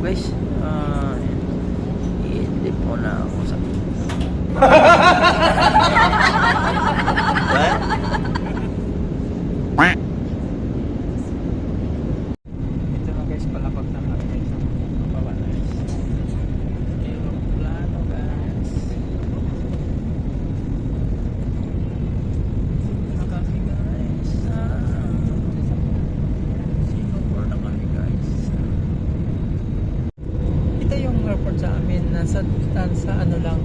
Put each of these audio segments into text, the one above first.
guys. Hindi po na ako sa ito na guys, palapag na kami guys sa baba na guys. Aeroplano guys. Na kami guys. Singapore na kami guys. Ito yung airport sa amin. Nasa ano lang.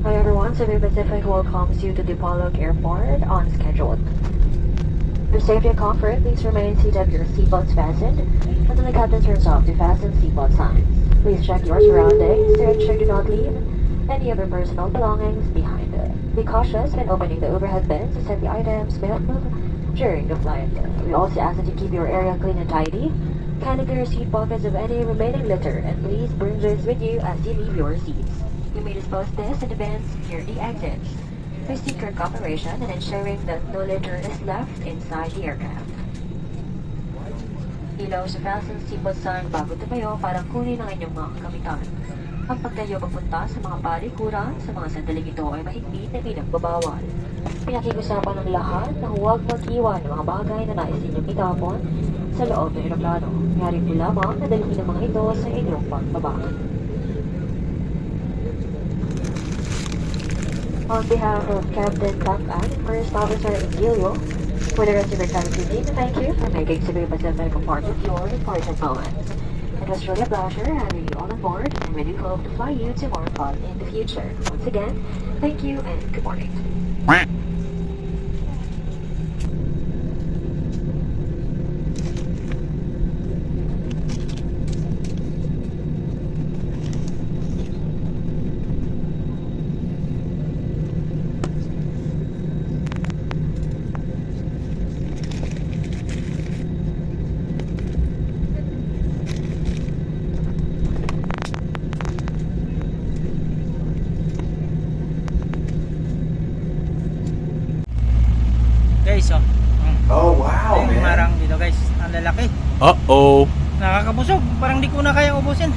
Hi everyone, Cebu Pacific welcomes you to Dipolog Airport on schedule. For safety and comfort, please remain seated with your seatbelts fastened until the captain turns off to fasten seatbelt signs. Please check your surroundings to ensure you do not leave any of your personal belongings behind. Be cautious when opening the overhead bins as heavy items may not move during the flight. We also ask that you keep your area clean and tidy. Kindly clear your seat pockets of any remaining litter and please bring this with you as you leave your seats. You may dispose this in the bins near the exits. Please seek your cooperation in ensuring that no litter is left inside the aircraft. Ilaw sa fasten seatbelt sign bago tumayo para kunin ang inyong mga kagamitan. Ang pagtayo papunta sa mga palikuran sa mga sandaling ito ay mahigpit na pinagbabawal. Pinakiusapan ng lahat na huwag mag-iwan ng mga bagay na nais ninyong itapon sa loob ng eroplano. Mayari po lamang na dalhin ang mga ito sa inyong pagbaba. On behalf of Captain Tapan and First Officer Igilio, for the rest of your time today, thank you for making Cebu Pacific a part of your important moments. It was really a pleasure having you all on board, and we do hope to fly you to more fun in the future. Once again, thank you and good morning. Guys, oh. Oh, wow, Yung man. marang dito guys. Ang lalaki. Uh-oh. Nakakabusog. Parang di ko na kayang ubusin.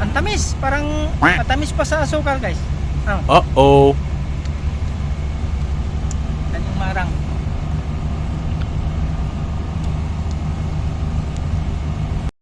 Ang tamis. Parang matamis pa sa asukal guys. Uh-oh.